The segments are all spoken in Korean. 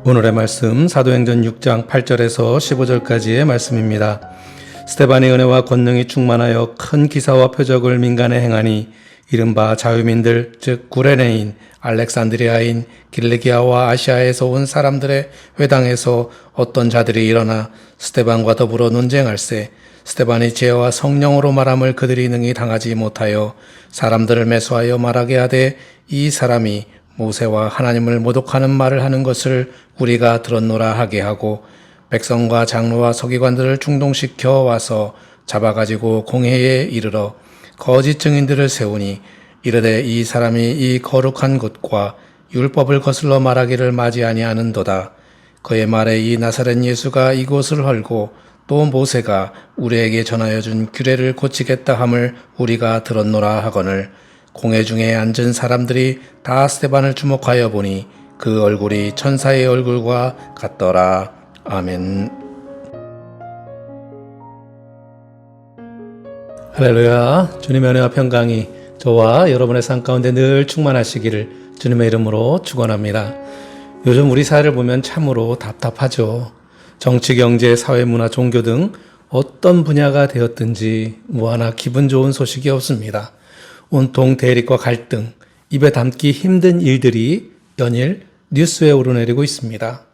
오늘의 말씀 사도행전 6장 8절에서 15절까지의 말씀입니다. 스데반의 은혜와 권능이 충만하여 큰 기사와 표적을 민간에 행하니 이른바 자유민들 즉 구레네인, 알렉산드리아인, 길리기아와 아시아에서 온 사람들의 회당에서 어떤 자들이 일어나 스데반과 더불어 논쟁할세 스데반이 죄와 성령으로 말함을 그들이 능히 당하지 못하여 사람들을 매수하여 말하게 하되 이 사람이 모세와 하나님을 모독하는 말을 하는 것을 우리가 들었노라 하게 하고 백성과 장로와 서기관들을 충동시켜 와서 잡아가지고 공회에 이르러 거짓 증인들을 세우니 이르되 이 사람이 이 거룩한 곳과 율법을 거슬러 말하기를 마지 아니하는도다. 그의 말에 이 나사렛 예수가 이곳을 헐고 또 모세가 우리에게 전하여 준 규례를 고치겠다 함을 우리가 들었노라 하거늘 공회 중에 앉은 사람들이 다 스데반을 주목하여 보니 그 얼굴이 천사의 얼굴과 같더라. 아멘. 할렐루야. 주님의 은혜와 평강이 저와 여러분의 삶 가운데 늘 충만하시기를 주님의 이름으로 축원합니다. 요즘 우리 사회를 보면 참으로 답답하죠. 정치, 경제, 사회, 문화, 종교 등 어떤 분야가 되었든지 뭐 하나 기분 좋은 소식이 없습니다. 온통 대립과 갈등, 입에 담기 힘든 일들이 연일 뉴스에 오르내리고 있습니다.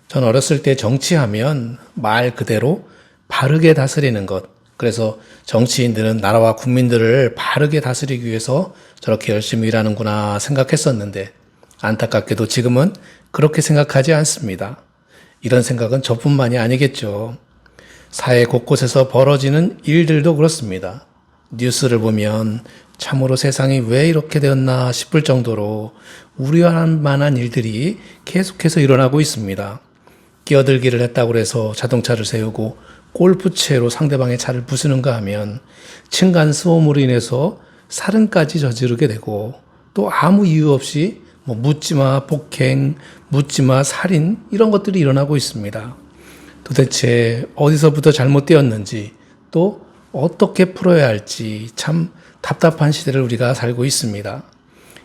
전 어렸을 때 정치하면 말 그대로 바르게 다스리는 것, 그래서 정치인들은 나라와 국민들을 바르게 다스리기 위해서 저렇게 열심히 일하는구나 생각했었는데 안타깝게도 지금은 그렇게 생각하지 않습니다. 이런 생각은 저뿐만이 아니겠죠. 사회 곳곳에서 벌어지는 일들도 그렇습니다. 뉴스를 보면 참으로 세상이 왜 이렇게 되었나 싶을 정도로 우려할 만한 일들이 계속해서 일어나고 있습니다. 끼어들기를 했다고 해서 자동차를 세우고 골프채로 상대방의 차를 부수는가 하면 층간소음으로 인해서 살인까지 저지르게 되고 또 아무 이유 없이 묻지마 폭행, 묻지마 살인 이런 것들이 일어나고 있습니다. 도대체 어디서부터 잘못되었는지 또 어떻게 풀어야 할지 참 답답한 시대를 우리가 살고 있습니다.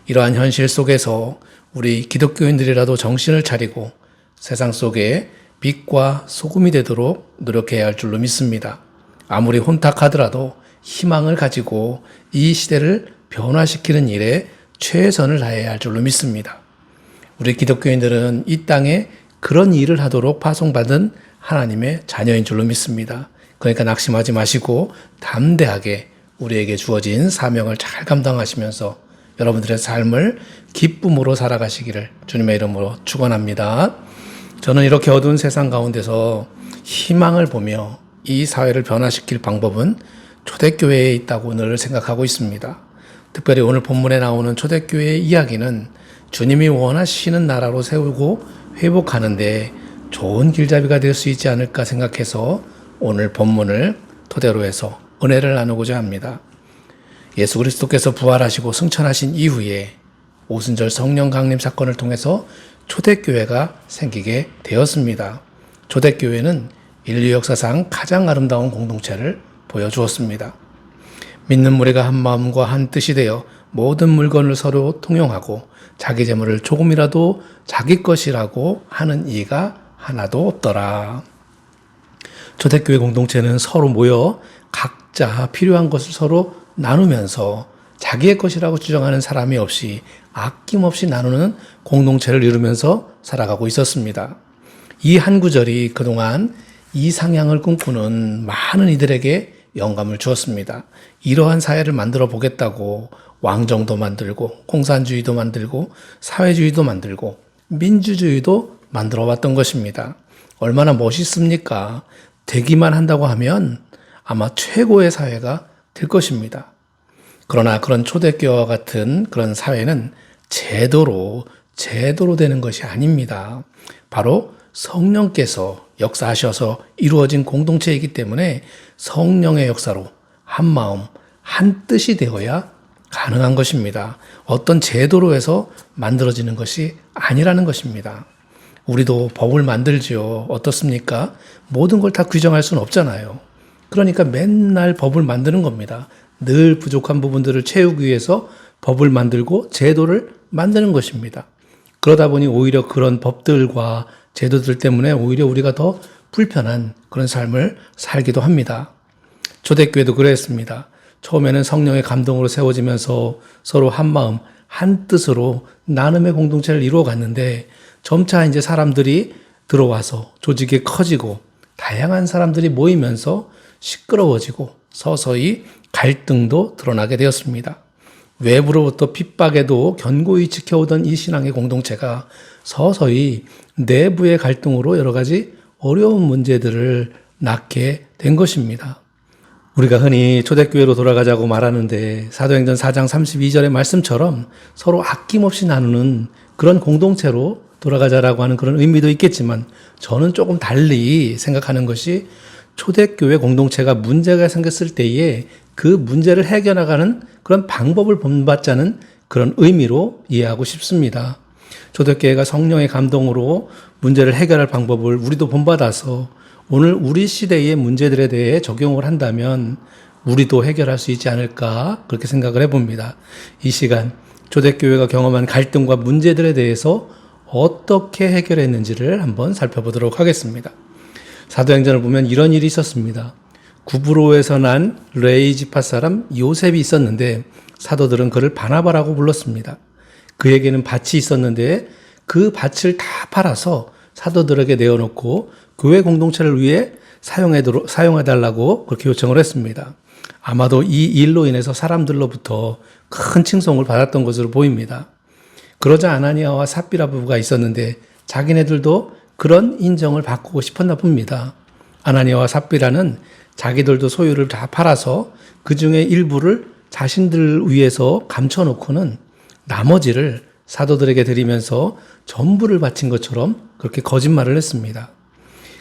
이러한 현실 속에서 우리 기독교인들이라도 정신을 차리고 세상 속에 빛과 소금이 되도록 노력해야 할 줄로 믿습니다. 아무리 혼탁하더라도 희망을 가지고 이 시대를 변화시키는 일에 최선을 다해야 할 줄로 믿습니다. 우리 기독교인들은 이 땅에 그런 일을 하도록 파송받은 하나님의 자녀인 줄로 믿습니다. 그러니까 낙심하지 마시고 담대하게 우리에게 주어진 사명을 잘 감당하시면서 여러분들의 삶을 기쁨으로 살아가시기를 주님의 이름으로 축원합니다. 저는 이렇게 어두운 세상 가운데서 희망을 보며 이 사회를 변화시킬 방법은 초대교회에 있다고 늘 생각하고 있습니다. 특별히 오늘 본문에 나오는 초대교회의 이야기는 주님이 원하시는 나라로 세우고 회복하는데 좋은 길잡이가 될 수 있지 않을까 생각해서 오늘 본문을 토대로 해서 은혜를 나누고자 합니다. 예수 그리스도께서 부활하시고 승천하신 이후에 오순절 성령 강림 사건을 통해서 초대교회가 생기게 되었습니다. 초대교회는 인류 역사상 가장 아름다운 공동체를 보여주었습니다. 믿는 무리가 한 마음과 한 뜻이 되어 모든 물건을 서로 통용하고 자기 재물을 조금이라도 자기 것이라고 하는 이가 하나도 없더라. 초대교회 공동체는 서로 모여 각자 필요한 것을 서로 나누면서 자기의 것이라고 주장하는 사람이 없이 아낌없이 나누는 공동체를 이루면서 살아가고 있었습니다. 이 한 구절이 그동안 이상향을 꿈꾸는 많은 이들에게 영감을 주었습니다. 이러한 사회를 만들어 보겠다고 왕정도 만들고 공산주의도 만들고 사회주의도 만들고 민주주의도 만들어 왔던 것입니다. 얼마나 멋있습니까? 되기만 한다고 하면 아마 최고의 사회가 될 것입니다. 그러나 그런 초대교회와 같은 그런 사회는 제도로 되는 것이 아닙니다. 바로 성령께서 역사하셔서 이루어진 공동체이기 때문에 성령의 역사로 한 마음, 한 뜻이 되어야 가능한 것입니다. 어떤 제도로 해서 만들어지는 것이 아니라는 것입니다. 우리도 법을 만들지요. 어떻습니까? 모든 걸 다 규정할 수는 없잖아요. 그러니까 맨날 법을 만드는 겁니다. 늘 부족한 부분들을 채우기 위해서 법을 만들고 제도를 만드는 것입니다. 그러다 보니 오히려 그런 법들과 제도들 때문에 오히려 우리가 더 불편한 그런 삶을 살기도 합니다. 초대교회도 그랬습니다. 처음에는 성령의 감동으로 세워지면서 서로 한마음, 한뜻으로 나눔의 공동체를 이루어 갔는데 점차 이제 사람들이 들어와서 조직이 커지고 다양한 사람들이 모이면서 시끄러워지고 서서히 갈등도 드러나게 되었습니다. 외부로부터 핍박에도 견고히 지켜오던 이 신앙의 공동체가 서서히 내부의 갈등으로 여러 가지 어려운 문제들을 낳게 된 것입니다. 우리가 흔히 초대교회로 돌아가자고 말하는데 사도행전 4장 32절의 말씀처럼 서로 아낌없이 나누는 그런 공동체로 돌아가자라고 하는 그런 의미도 있겠지만 저는 조금 달리 생각하는 것이 초대교회 공동체가 문제가 생겼을 때에 그 문제를 해결하가는 그런 방법을 본받자는 그런 의미로 이해하고 싶습니다. 초대교회가 성령의 감동으로 문제를 해결할 방법을 우리도 본받아서 오늘 우리 시대의 문제들에 대해 적용을 한다면 우리도 해결할 수 있지 않을까 그렇게 생각을 해봅니다. 이 시간 초대교회가 경험한 갈등과 문제들에 대해서 어떻게 해결했는지를 한번 살펴보도록 하겠습니다. 사도행전을 보면 이런 일이 있었습니다. 구브로에서 난 레이 지파 사람 요셉이 있었는데 사도들은 그를 바나바라고 불렀습니다. 그에게는 밭이 있었는데 그 밭을 다 팔아서 사도들에게 내어놓고 교회 공동체를 위해 사용해달라고 그렇게 요청을 했습니다. 아마도 이 일로 인해서 사람들로부터 큰 칭송을 받았던 것으로 보입니다. 그러자 아나니아와 삽비라 부부가 있었는데 자기네들도 그런 인정을 받고 싶었나 봅니다. 아나니아와 삽비라는 자기들도 소유를 다 팔아서 그 중에 일부를 자신들 위해서 감춰놓고는 나머지를 사도들에게 드리면서 전부를 바친 것처럼 그렇게 거짓말을 했습니다.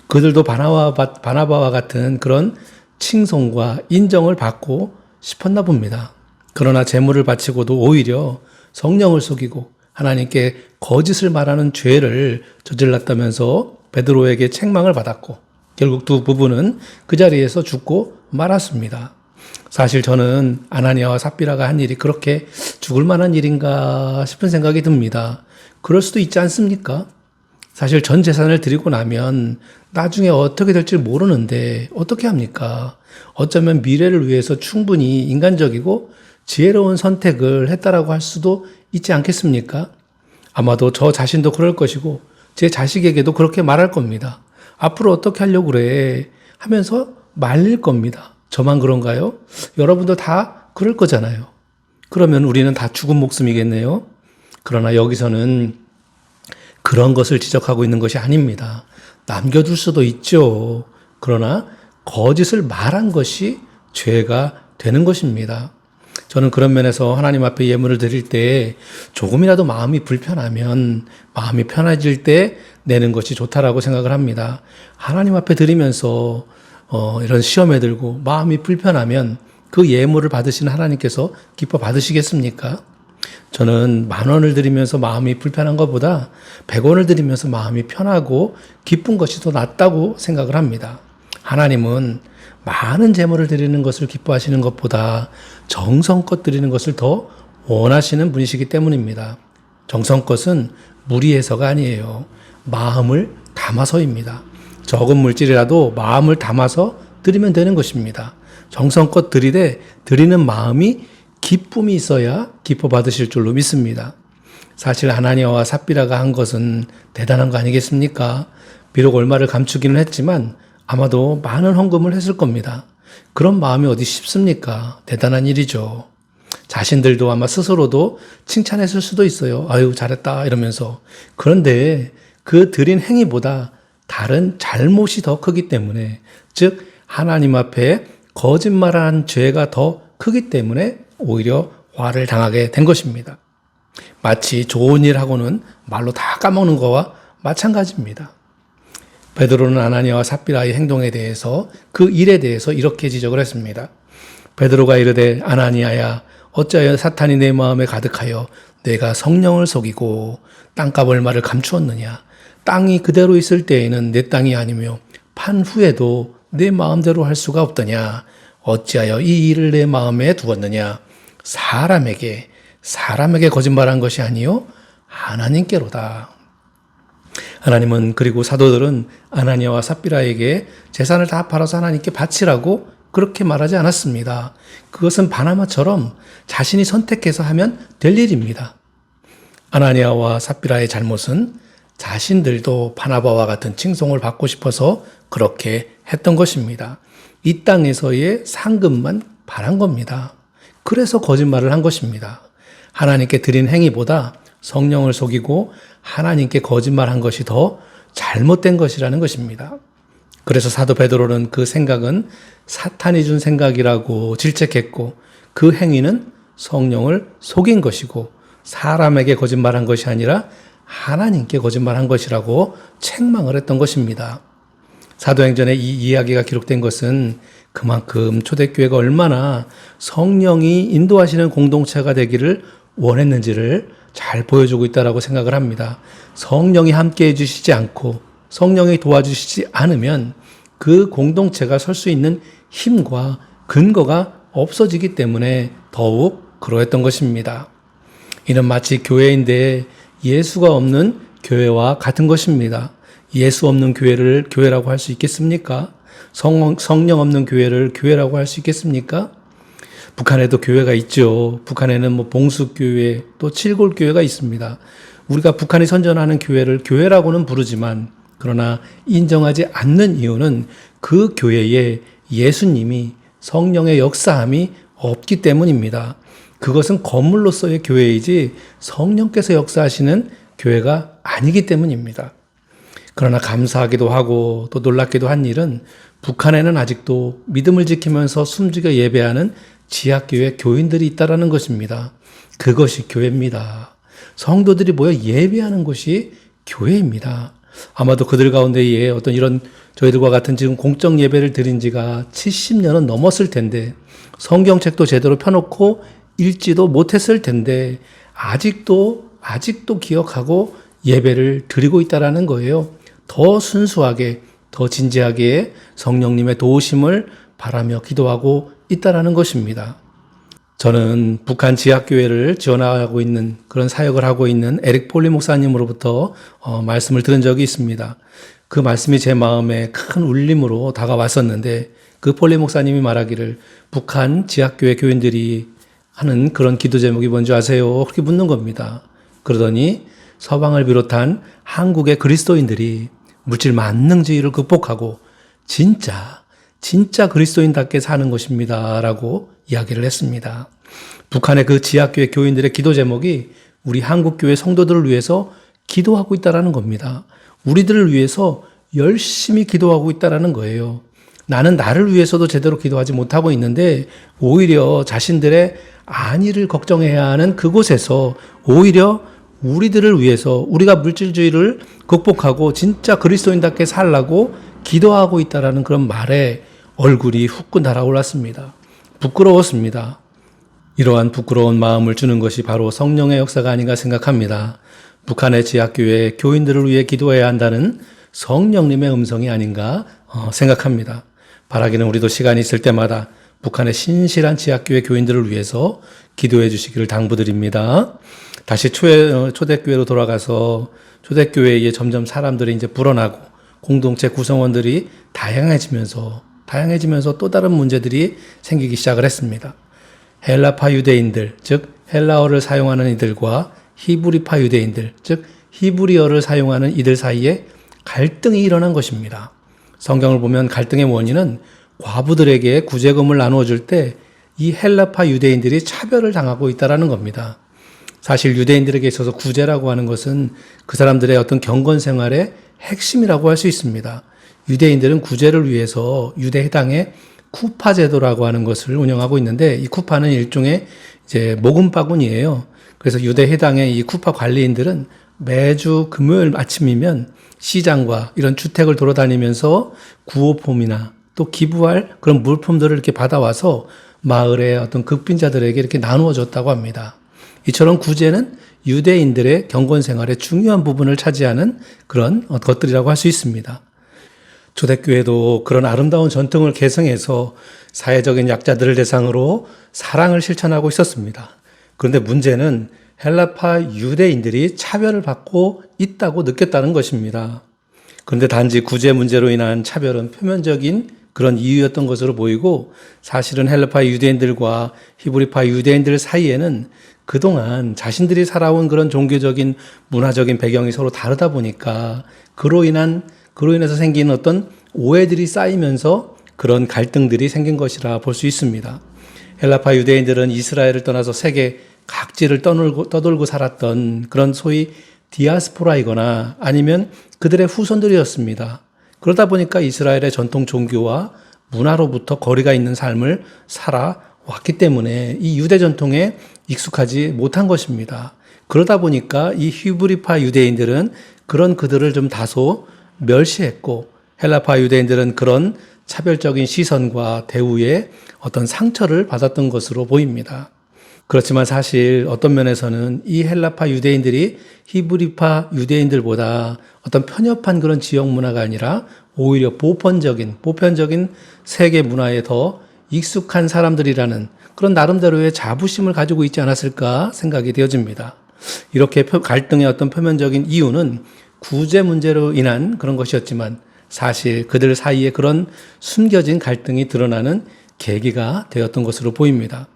그들도 바나바와 같은 그런 칭송과 인정을 받고 싶었나 봅니다. 그러나 재물을 바치고도 오히려 성령을 속이고 하나님께 거짓을 말하는 죄를 저질렀다면서 베드로에게 책망을 받았고 결국 두 부부는 그 자리에서 죽고 말았습니다. 사실 저는 아나니아와 삽비라가 한 일이 그렇게 죽을 만한 일인가 싶은 생각이 듭니다. 그럴 수도 있지 않습니까? 사실 전 재산을 드리고 나면 나중에 어떻게 될지 모르는데 어떻게 합니까? 어쩌면 미래를 위해서 충분히 인간적이고 지혜로운 선택을 했다라고 할 수도 있지 않겠습니까? 아마도 저 자신도 그럴 것이고 제 자식에게도 그렇게 말할 겁니다. 앞으로 어떻게 하려고 그래 하면서 말릴 겁니다. 저만 그런가요? 여러분도 다 그럴 거잖아요. 그러면 우리는 다 죽은 목숨이겠네요. 그러나 여기서는 그런 것을 지적하고 있는 것이 아닙니다. 남겨둘 수도 있죠. 그러나 거짓을 말한 것이 죄가 되는 것입니다. 저는 그런 면에서 하나님 앞에 예물을 드릴 때 조금이라도 마음이 불편하면 마음이 편해질 때 내는 것이 좋다라고 생각을 합니다. 하나님 앞에 드리면서 이런 시험에 들고 마음이 불편하면 그 예물을 받으시는 하나님께서 기뻐 받으시겠습니까? 저는 10,000원을 드리면서 마음이 불편한 것보다 100원을 드리면서 마음이 편하고 기쁜 것이 더 낫다고 생각을 합니다. 하나님은 많은 재물을 드리는 것을 기뻐하시는 것보다 정성껏 드리는 것을 더 원하시는 분이시기 때문입니다. 정성껏은 무리해서가 아니에요. 마음을 담아서입니다. 적은 물질이라도 마음을 담아서 드리면 되는 것입니다. 정성껏 드리되 드리는 마음이 기쁨이 있어야 기뻐 받으실 줄로 믿습니다. 사실 하나니아와 삽비라가 한 것은 대단한 거 아니겠습니까? 비록 얼마를 감추기는 했지만 아마도 많은 헌금을 했을 겁니다. 그런 마음이 어디 쉽습니까? 대단한 일이죠. 자신들도 아마 스스로도 칭찬했을 수도 있어요. 아유, 잘했다 이러면서. 그런데 그 드린 행위보다 다른 잘못이 더 크기 때문에, 즉 하나님 앞에 거짓말한 죄가 더 크기 때문에 오히려 화를 당하게 된 것입니다. 마치 좋은 일 하고는 말로 다 까먹는 거와 마찬가지입니다. 베드로는 아나니아와 삽비라의 행동에 대해서 그 일에 대해서 이렇게 지적을 했습니다. 베드로가 이르되 아나니아야 어찌하여 사탄이 내 마음에 가득하여 내가 성령을 속이고 땅값 얼마를 감추었느냐. 땅이 그대로 있을 때에는 내 땅이 아니며 판 후에도 내 마음대로 할 수가 없더냐. 어찌하여 이 일을 내 마음에 두었느냐. 사람에게 거짓말한 것이 아니요 하나님께로다. 하나님은 그리고 사도들은 아나니아와 삽비라에게 재산을 다 팔아서 하나님께 바치라고 그렇게 말하지 않았습니다. 그것은 바나바처럼 자신이 선택해서 하면 될 일입니다. 아나니아와 삽비라의 잘못은 자신들도 바나바와 같은 칭송을 받고 싶어서 그렇게 했던 것입니다. 이 땅에서의 상급만 바란 겁니다. 그래서 거짓말을 한 것입니다. 하나님께 드린 행위보다 성령을 속이고 하나님께 거짓말한 것이 더 잘못된 것이라는 것입니다. 그래서 사도 베드로는 그 생각은 사탄이 준 생각이라고 질책했고 그 행위는 성령을 속인 것이고 사람에게 거짓말한 것이 아니라 하나님께 거짓말한 것이라고 책망을 했던 것입니다. 사도행전에 이 이야기가 기록된 것은 그만큼 초대교회가 얼마나 성령이 인도하시는 공동체가 되기를 원했는지를 잘 보여주고 있다고 생각을 합니다. 성령이 함께 해주시지 않고 성령이 도와주시지 않으면 그 공동체가 설 수 있는 힘과 근거가 없어지기 때문에 더욱 그러했던 것입니다. 이는 마치 교회인데 예수가 없는 교회와 같은 것입니다. 예수 없는 교회를 교회라고 할 수 있겠습니까? 성령 없는 교회를 교회라고 할 수 있겠습니까? 북한에도 교회가 있죠. 북한에는 봉수교회 또 칠골교회가 있습니다. 우리가 북한이 선전하는 교회를 교회라고는 부르지만 그러나 인정하지 않는 이유는 그 교회에 예수님이 성령의 역사함이 없기 때문입니다. 그것은 건물로서의 교회이지 성령께서 역사하시는 교회가 아니기 때문입니다. 그러나 감사하기도 하고 또 놀랍기도 한 일은 북한에는 아직도 믿음을 지키면서 숨죽여 예배하는 지하교회 교인들이 있다는 것입니다. 그것이 교회입니다. 성도들이 모여 예배하는 곳이 교회입니다. 아마도 그들 가운데에 어떤 이런 저희들과 같은 지금 공적 예배를 드린 지가 70년은 넘었을 텐데 성경책도 제대로 펴놓고 읽지도 못했을 텐데 아직도 기억하고 예배를 드리고 있다는 거예요. 더 순수하게 더 진지하게 성령님의 도우심을 바라며 기도하고 있다는 것입니다. 저는 북한 지하교회를 지원하고 있는 그런 사역을 하고 있는 에릭 폴리 목사님으로부터 말씀을 들은 적이 있습니다. 그 말씀이 제 마음에 큰 울림으로 다가왔었는데 그 폴리 목사님이 말하기를 북한 지하교회 교인들이 하는 그런 기도 제목이 뭔지 아세요? 그렇게 묻는 겁니다. 그러더니 서방을 비롯한 한국의 그리스도인들이 물질 만능주의를 극복하고 진짜 그리스도인답게 사는 것입니다. 라고 이야기를 했습니다. 북한의 그 지하교회 교인들의 기도 제목이 우리 한국교회 성도들을 위해서 기도하고 있다는 겁니다. 우리들을 위해서 열심히 기도하고 있다는 거예요. 나는 나를 위해서도 제대로 기도하지 못하고 있는데 오히려 자신들의 안위를 걱정해야 하는 그곳에서 오히려 우리들을 위해서 우리가 물질주의를 극복하고 진짜 그리스도인답게 살라고 기도하고 있다는 그런 말에 얼굴이 후끈 달아올랐습니다. 부끄러웠습니다. 이러한 부끄러운 마음을 주는 것이 바로 성령의 역사가 아닌가 생각합니다. 북한의 지하교회 교인들을 위해 기도해야 한다는 성령님의 음성이 아닌가 생각합니다. 바라기는 우리도 시간이 있을 때마다 북한의 신실한 지하교회 교인들을 위해서 기도해 주시기를 당부드립니다. 다시 초대교회로 돌아가서 초대교회에 점점 사람들이 이제 불어나고 공동체 구성원들이 다양해지면서 또 다른 문제들이 생기기 시작을 했습니다. 헬라파 유대인들, 즉 헬라어를 사용하는 이들과 히브리파 유대인들, 즉 히브리어를 사용하는 이들 사이에 갈등이 일어난 것입니다. 성경을 보면 갈등의 원인은 과부들에게 구제금을 나누어 줄 때 이 헬라파 유대인들이 차별을 당하고 있다는 겁니다. 사실 유대인들에게 있어서 구제라고 하는 것은 그 사람들의 어떤 경건 생활의 핵심이라고 할 수 있습니다. 유대인들은 구제를 위해서 유대 해당의 쿠파 제도라고 하는 것을 운영하고 있는데 이 쿠파는 일종의 이제 모금 바구니예요. 그래서 유대 해당의 이 쿠파 관리인들은 매주 금요일 아침이면 시장과 이런 주택을 돌아다니면서 구호품이나 또 기부할 그런 물품들을 이렇게 받아와서 마을의 어떤 극빈자들에게 이렇게 나누어 줬다고 합니다. 이처럼 구제는 유대인들의 경건 생활의 중요한 부분을 차지하는 그런 것들이라고 할 수 있습니다. 초대교회도 그런 아름다운 전통을 계승해서 사회적인 약자들을 대상으로 사랑을 실천하고 있었습니다. 그런데 문제는 헬라파 유대인들이 차별을 받고 있다고 느꼈다는 것입니다. 그런데 단지 구제 문제로 인한 차별은 표면적인 그런 이유였던 것으로 보이고, 사실은 헬라파 유대인들과 히브리파 유대인들 사이에는 그동안 자신들이 살아온 그런 종교적인 문화적인 배경이 서로 다르다 보니까 그로 인해서 생긴 어떤 오해들이 쌓이면서 그런 갈등들이 생긴 것이라 볼 수 있습니다. 헬라파 유대인들은 이스라엘을 떠나서 세계 각지를 떠돌고 살았던 그런 소위 디아스포라이거나 아니면 그들의 후손들이었습니다. 그러다 보니까 이스라엘의 전통 종교와 문화로부터 거리가 있는 삶을 살아왔기 때문에 이 유대 전통에 익숙하지 못한 것입니다. 그러다 보니까 이 히브리파 유대인들은 그런 그들을 좀 다소 멸시했고, 헬라파 유대인들은 그런 차별적인 시선과 대우에 어떤 상처를 받았던 것으로 보입니다. 그렇지만 사실 어떤 면에서는 이 헬라파 유대인들이 히브리파 유대인들보다 어떤 편협한 그런 지역 문화가 아니라 오히려 보편적인 세계 문화에 더 익숙한 사람들이라는 그런 나름대로의 자부심을 가지고 있지 않았을까 생각이 되어집니다. 이렇게 갈등의 어떤 표면적인 이유는 구제 문제로 인한 그런 것이었지만, 사실 그들 사이에 그런 숨겨진 갈등이 드러나는 계기가 되었던 것으로 보입니다.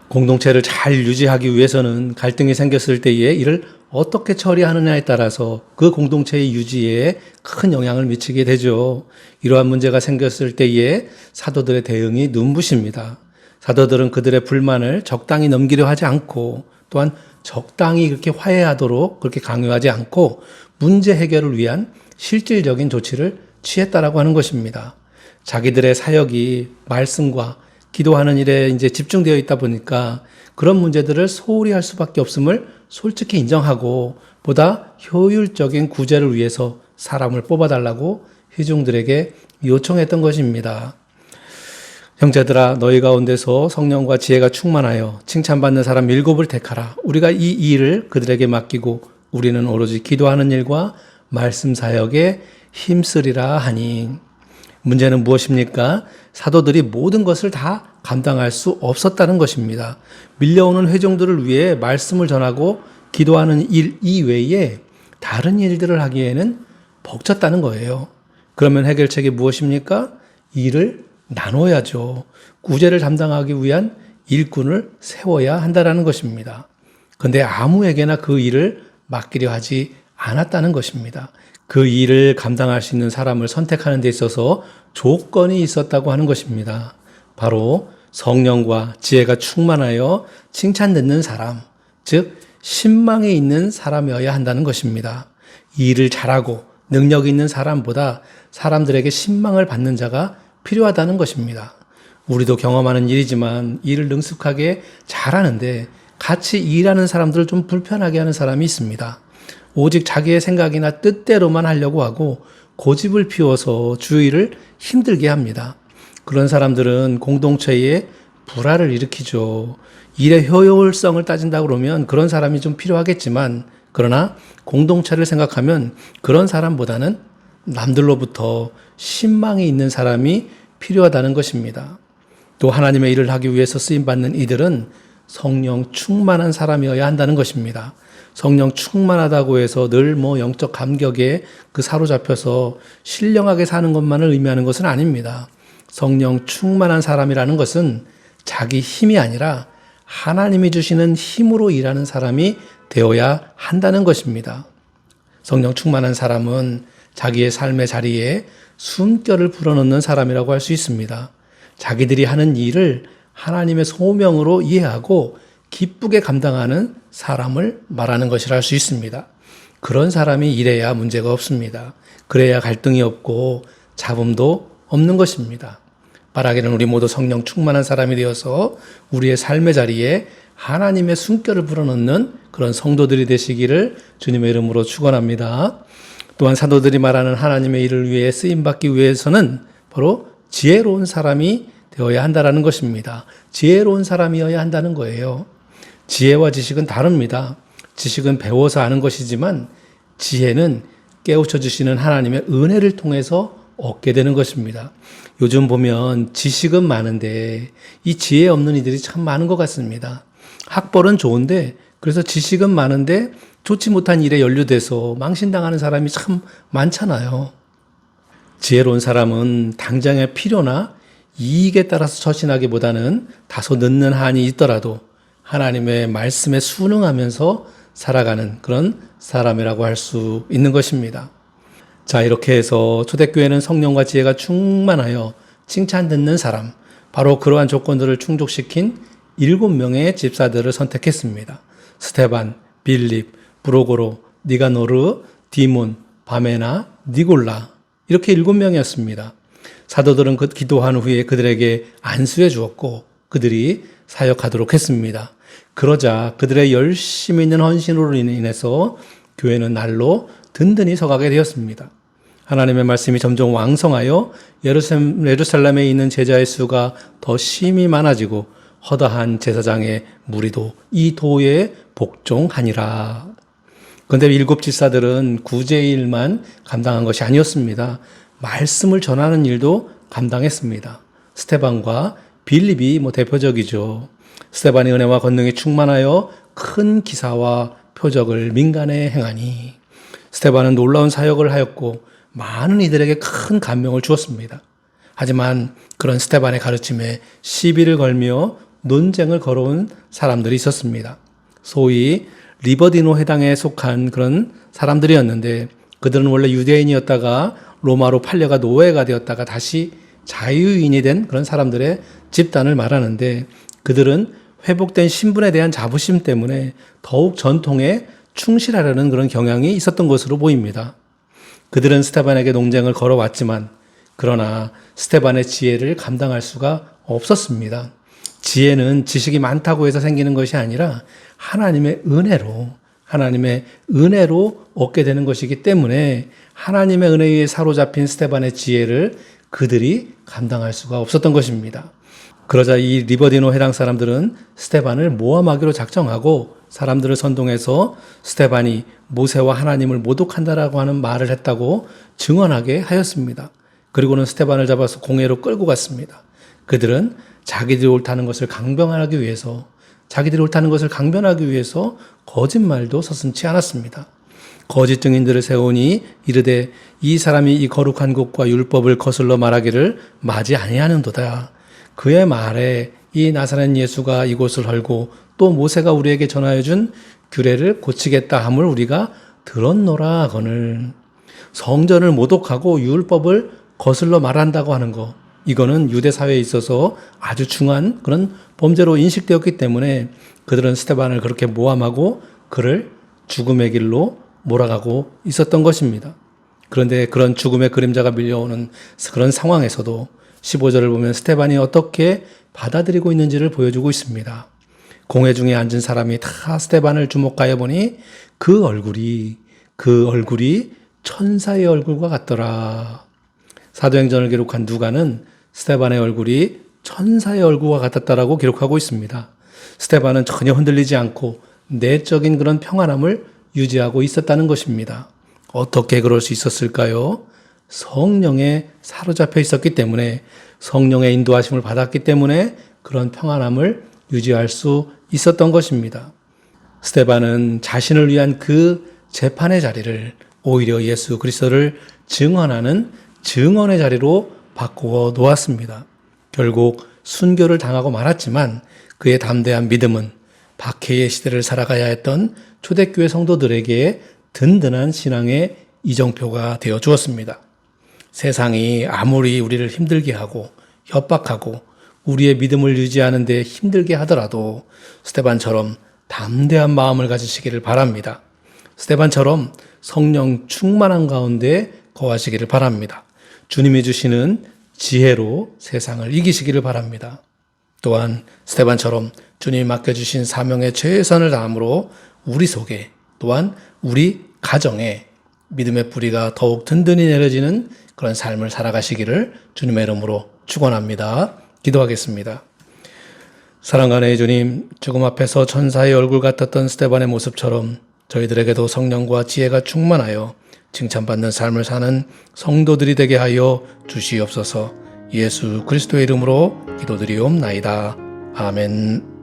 공동체를 잘 유지하기 위해서는 갈등이 생겼을 때에 이를 어떻게 처리하느냐에 따라서 그 공동체의 유지에 큰 영향을 미치게 되죠. 이러한 문제가 생겼을 때에 사도들의 대응이 눈부십니다. 사도들은 그들의 불만을 적당히 넘기려 하지 않고, 또한 적당히 그렇게 화해하도록 그렇게 강요하지 않고 문제 해결을 위한 실질적인 조치를 취했다라고 하는 것입니다. 자기들의 사역이 말씀과 기도하는 일에 이제 집중되어 있다 보니까 그런 문제들을 소홀히 할 수밖에 없음을 솔직히 인정하고, 보다 효율적인 구제를 위해서 사람을 뽑아달라고 회중들에게 요청했던 것입니다. 형제들아, 너희 가운데서 성령과 지혜가 충만하여 칭찬받는 사람 7을 택하라. 우리가 이 일을 그들에게 맡기고 우리는 오로지 기도하는 일과 말씀 사역에 힘쓰리라 하니. 문제는 무엇입니까? 사도들이 모든 것을 다 감당할 수 없었다는 것입니다. 밀려오는 회중들을 위해 말씀을 전하고 기도하는 일 이외에 다른 일들을 하기에는 벅찼다는 거예요. 그러면 해결책이 무엇입니까? 일을 나눠야죠. 구제를 담당하기 위한 일꾼을 세워야 한다는 것입니다. 그런데 아무에게나 그 일을 맡기려 하지 않았다는 것입니다. 그 일을 감당할 수 있는 사람을 선택하는 데 있어서 조건이 있었다고 하는 것입니다. 바로 성령과 지혜가 충만하여 칭찬 듣는 사람, 즉 신망이 있는 사람이어야 한다는 것입니다. 이 일을 잘하고 능력이 있는 사람보다 사람들에게 신망을 받는 자가 필요하다는 것입니다. 우리도 경험하는 일이지만 일을 능숙하게 잘하는데 같이 일하는 사람들을 좀 불편하게 하는 사람이 있습니다. 오직 자기의 생각이나 뜻대로만 하려고 하고 고집을 피워서 주의를 힘들게 합니다. 그런 사람들은 공동체에 불화를 일으키죠. 일의 효율성을 따진다 그러면 그런 사람이 좀 필요하겠지만, 그러나 공동체를 생각하면 그런 사람보다는 남들로부터 신망이 있는 사람이 필요하다는 것입니다. 또 하나님의 일을 하기 위해서 쓰임받는 이들은 성령 충만한 사람이어야 한다는 것입니다. 성령 충만하다고 해서 늘 영적 감격에 사로잡혀서 신령하게 사는 것만을 의미하는 것은 아닙니다. 성령 충만한 사람이라는 것은 자기 힘이 아니라 하나님이 주시는 힘으로 일하는 사람이 되어야 한다는 것입니다. 성령 충만한 사람은 자기의 삶의 자리에 숨결을 불어넣는 사람이라고 할 수 있습니다. 자기들이 하는 일을 하나님의 소명으로 이해하고 기쁘게 감당하는 사람을 말하는 것이라 할 수 있습니다. 그런 사람이 일해야 문제가 없습니다. 그래야 갈등이 없고 잡음도 없는 것입니다. 바라기는 우리 모두 성령 충만한 사람이 되어서 우리의 삶의 자리에 하나님의 숨결을 불어넣는 그런 성도들이 되시기를 주님의 이름으로 축원합니다. 또한 사도들이 말하는 하나님의 일을 위해 쓰임받기 위해서는 바로 지혜로운 사람이 되어야 한다는 것입니다. 지혜로운 사람이어야 한다는 거예요. 지혜와 지식은 다릅니다. 지식은 배워서 아는 것이지만 지혜는 깨우쳐 주시는 하나님의 은혜를 통해서 얻게 되는 것입니다. 요즘 보면 지식은 많은데 이 지혜 없는 이들이 참 많은 것 같습니다. 학벌은 좋은데 그래서 지식은 많은데 좋지 못한 일에 연루돼서 망신당하는 사람이 참 많잖아요. 지혜로운 사람은 당장의 필요나 이익에 따라서 처신하기보다는 다소 늦는 한이 있더라도 하나님의 말씀에 순응하면서 살아가는 그런 사람이라고 할 수 있는 것입니다. 자, 이렇게 해서 초대교회는 성령과 지혜가 충만하여 칭찬 듣는 사람, 바로 그러한 조건들을 충족시킨 7명의 집사들을 선택했습니다. 스데반, 빌립, 브로고로, 니가노르, 디몬, 바메나, 니골라, 이렇게 7명이었습니다. 사도들은 기도한 후에 그들에게 안수해 주었고 그들이 사역하도록 했습니다. 그러자 그들의 열심히 있는 헌신으로 인해서 교회는 날로 든든히 서가게 되었습니다. 하나님의 말씀이 점점 왕성하여 예루살렘에 있는 제자의 수가 더 심히 많아지고 허다한 제사장의 무리도 이 도에 복종하니라. 그런데 7 집사들은 구제의 일만 감당한 것이 아니었습니다. 말씀을 전하는 일도 감당했습니다. 스데반과 빌립이 대표적이죠. 스데반이 은혜와 권능이 충만하여 큰 기사와 표적을 민간에 행하니 스데반은 놀라운 사역을 하였고 많은 이들에게 큰 감명을 주었습니다. 하지만 그런 스데반의 가르침에 시비를 걸며 논쟁을 걸어온 사람들이 있었습니다. 소위 리버디노 회당에 속한 그런 사람들이었는데 그들은 원래 유대인이었다가 로마로 팔려가 노예가 되었다가 다시 자유인이 된 그런 사람들의 집단을 말하는데 그들은 회복된 신분에 대한 자부심 때문에 더욱 전통에 충실하려는 그런 경향이 있었던 것으로 보입니다. 그들은 스데반에게 논쟁을 걸어왔지만 그러나 스데반의 지혜를 감당할 수가 없었습니다. 지혜는 지식이 많다고 해서 생기는 것이 아니라 하나님의 은혜로 얻게 되는 것이기 때문에 하나님의 은혜에 사로잡힌 스데반의 지혜를 그들이 감당할 수가 없었던 것입니다. 그러자 이 리버디노 회당 사람들은 스데반을 모함하기로 작정하고 사람들을 선동해서 스데반이 모세와 하나님을 모독한다라고 하는 말을 했다고 증언하게 하였습니다. 그리고는 스데반을 잡아서 공회로 끌고 갔습니다. 그들은 자기들이 옳다는 것을 강변하기 위해서 거짓말도 서슴지 않았습니다. 거짓 증인들을 세우니 이르되 이 사람이 이 거룩한 곳과 율법을 거슬러 말하기를 마지 아니하는도다. 그의 말에 이 나사렛 예수가 이곳을 헐고 또 모세가 우리에게 전하여 준 규례를 고치겠다 함을 우리가 들었노라 하거늘. 성전을 모독하고 율법을 거슬러 말한다고 하는 것, 이거는 유대 사회에 있어서 아주 중한 그런 범죄로 인식되었기 때문에 그들은 스데반을 그렇게 모함하고 그를 죽음의 길로 몰아가고 있었던 것입니다. 그런데 그런 죽음의 그림자가 밀려오는 그런 상황에서도 15절을 보면 스데반이 어떻게 받아들이고 있는지를 보여주고 있습니다. 공회 중에 앉은 사람이 다 스데반을 주목하여 보니 그 얼굴이 천사의 얼굴과 같더라. 사도행전을 기록한 누가는 스데반의 얼굴이 천사의 얼굴과 같았다라고 기록하고 있습니다. 스데반은 전혀 흔들리지 않고 내적인 그런 평안함을 유지하고 있었다는 것입니다. 어떻게 그럴 수 있었을까요? 성령에 사로잡혀 있었기 때문에, 성령의 인도하심을 받았기 때문에 그런 평안함을 유지할 수 있었던 것입니다. 스데반은 자신을 위한 그 재판의 자리를 오히려 예수 그리스도를 증언하는 증언의 자리로 바꾸어 놓았습니다. 결국 순교를 당하고 말았지만 그의 담대한 믿음은 박해의 시대를 살아가야 했던 초대교회 성도들에게 든든한 신앙의 이정표가 되어 주었습니다. 세상이 아무리 우리를 힘들게 하고 협박하고 우리의 믿음을 유지하는 데 힘들게 하더라도 스데반처럼 담대한 마음을 가지시기를 바랍니다. 스데반처럼 성령 충만한 가운데 거하시기를 바랍니다. 주님이 주시는 지혜로 세상을 이기시기를 바랍니다. 또한 스데반처럼 주님이 맡겨주신 사명에 최선을 다함으로 우리 속에 또한 우리 가정에 믿음의 뿌리가 더욱 든든히 내려지는 그런 삶을 살아가시기를 주님의 이름으로 축원합니다. 기도하겠습니다. 사랑하는 의 주님, 죽음 앞에서 천사의 얼굴 같았던 스데반의 모습처럼 저희들에게도 성령과 지혜가 충만하여 칭찬받는 삶을 사는 성도들이 되게 하여 주시옵소서. 예수 그리스도의 이름으로 기도드리옵나이다. 아멘.